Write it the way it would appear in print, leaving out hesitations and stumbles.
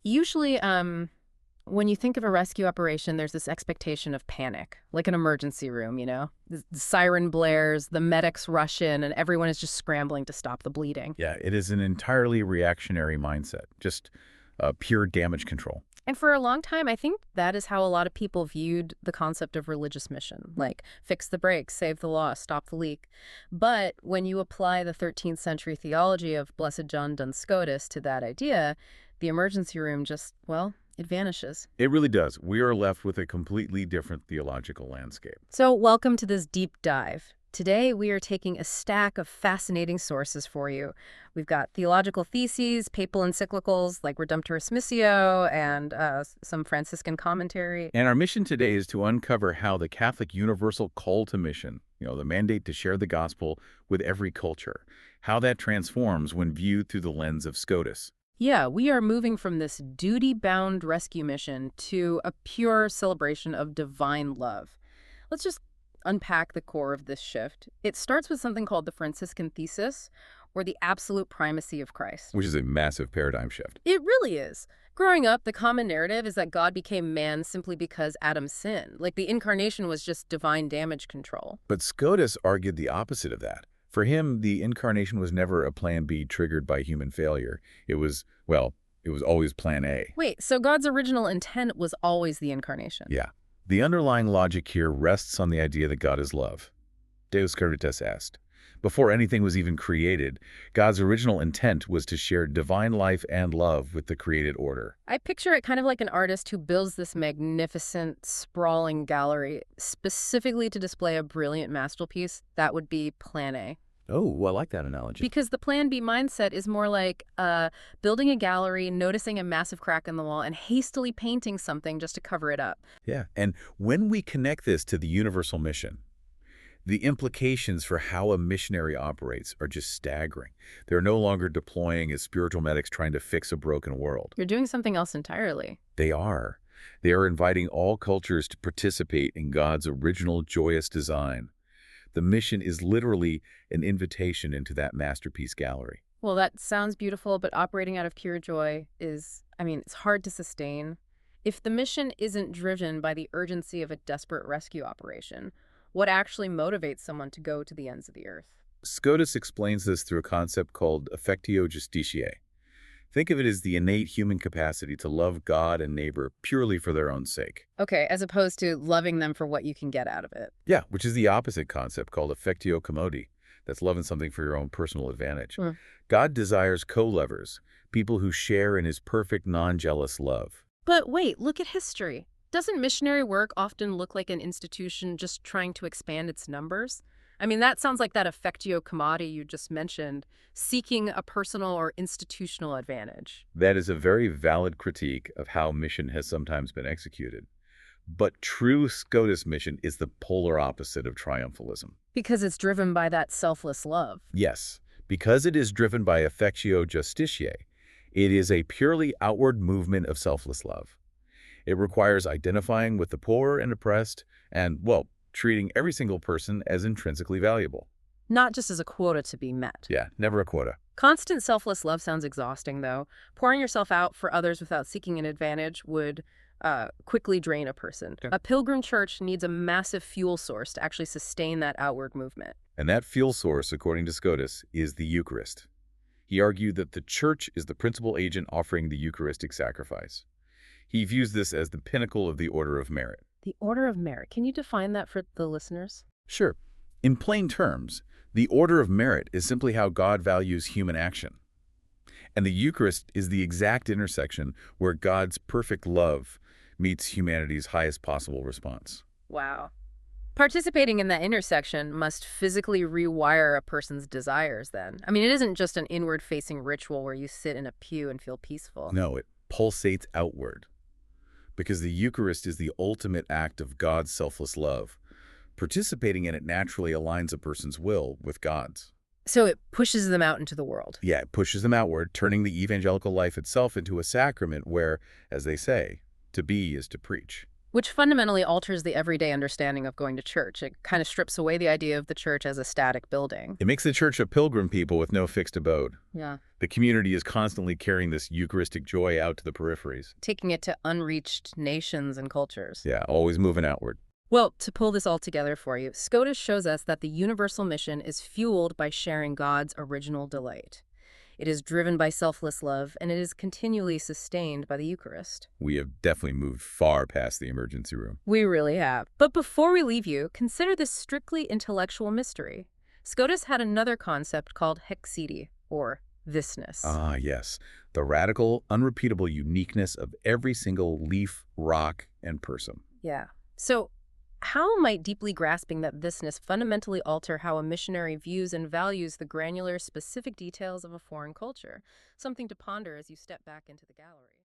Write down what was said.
Usually, when you think of a rescue operation, there's this expectation of panic, like an emergency room, you know? The siren blares, the medics rush in, and everyone is just scrambling to stop the bleeding. Yeah, it is an entirely reactionary mindset, just pure damage control. And for a long time, I think that is how a lot of people viewed the concept of religious mission, like fix the brakes, save the lost, stop the leak. But when you apply the 13th century theology of Blessed John Duns Scotus to that idea, the emergency room just, well, it vanishes. It really does. We are left with a completely different theological landscape. So welcome to this deep dive. Today, we are taking a stack of fascinating sources for you. We've got theological theses, papal encyclicals like Redemptoris Missio, and some Franciscan commentary. And our mission today is to uncover how the Catholic universal call to mission, the mandate to share the gospel with every culture, how that transforms when viewed through the lens of Scotus. Yeah, we are moving from this duty-bound rescue mission to a pure celebration of divine love. Let's just unpack the core of this shift. It starts with something called the Franciscan thesis, or the absolute primacy of Christ. Which is a massive paradigm shift. It really is. Growing up, the common narrative is that God became man simply because Adam sinned. Like the Incarnation was just divine damage control. But Scotus argued the opposite of that. For him, the Incarnation was never a plan B triggered by human failure. It was always plan A. Wait, so God's original intent was always the Incarnation? Yeah. The underlying logic here rests on the idea that God is love. Deus caritas est. Before anything was even created, God's original intent was to share divine life and love with the created order. I picture it kind of like an artist who builds this magnificent, sprawling gallery specifically to display a brilliant masterpiece. That would be Plan A. Oh, well, I like that analogy. Because the Plan B mindset is more like building a gallery, noticing a massive crack in the wall, and hastily painting something just to cover it up. Yeah, and when we connect this to the universal mission, the implications for how a missionary operates are just staggering. They're no longer deploying as spiritual medics trying to fix a broken world. You're doing something else entirely. They are. They are inviting all cultures to participate in God's original joyous design. The mission is literally an invitation into that masterpiece gallery. Well, that sounds beautiful, but operating out of pure joy is, it's hard to sustain. If the mission isn't driven by the urgency of a desperate rescue operation, what actually motivates someone to go to the ends of the earth? Scotus explains this through a concept called affectio justitiae. Think of it as the innate human capacity to love God and neighbor purely for their own sake. Okay, as opposed to loving them for what you can get out of it. Yeah, which is the opposite concept called affectio commodi. That's loving something for your own personal advantage. God desires co-lovers, people who share in his perfect, non-jealous love. But wait, look at history. Doesn't missionary work often look like an institution just trying to expand its numbers? That sounds like that affectio commodi you just mentioned, seeking a personal or institutional advantage. That is a very valid critique of how mission has sometimes been executed. But true Scotus mission is the polar opposite of triumphalism. Because it's driven by that selfless love. Yes, because it is driven by affectio justitiae, it is a purely outward movement of selfless love. It requires identifying with the poor and oppressed and, treating every single person as intrinsically valuable. Not just as a quota to be met. Yeah, never a quota. Constant selfless love sounds exhausting, though. Pouring yourself out for others without seeking an advantage would quickly drain a person. Yeah. A pilgrim church needs a massive fuel source to actually sustain that outward movement. And that fuel source, according to Scotus, is the Eucharist. He argued that the church is the principal agent offering the Eucharistic sacrifice. He views this as the pinnacle of the order of merit. The order of merit. Can you define that for the listeners? Sure. In plain terms, the order of merit is simply how God values human action. And the Eucharist is the exact intersection where God's perfect love meets humanity's highest possible response. Wow. Participating in that intersection must physically rewire a person's desires then. It isn't just an inward-facing ritual where you sit in a pew and feel peaceful. No, it pulsates outward. Because the Eucharist is the ultimate act of God's selfless love. Participating in it naturally aligns a person's will with God's. So it pushes them out into the world. Yeah, it pushes them outward, turning the evangelical life itself into a sacrament where, as they say, to be is to preach. Which fundamentally alters the everyday understanding of going to church. It kind of strips away the idea of the church as a static building. It makes the church a pilgrim people with no fixed abode. Yeah. The community is constantly carrying this Eucharistic joy out to the peripheries. Taking it to unreached nations and cultures. Yeah, always moving outward. Well, to pull this all together for you, Scotus shows us that the universal mission is fueled by sharing God's original delight. It is driven by selfless love, and it is continually sustained by the Eucharist. We have definitely moved far past the emergency room. We really have. But before we leave you, consider this strictly intellectual mystery. Scotus had another concept called hexity, or thisness. Ah, yes. The radical, unrepeatable uniqueness of every single leaf, rock, and person. Yeah. So, how might deeply grasping that thisness fundamentally alter how a missionary views and values the granular, specific details of a foreign culture? Something to ponder as you step back into the gallery.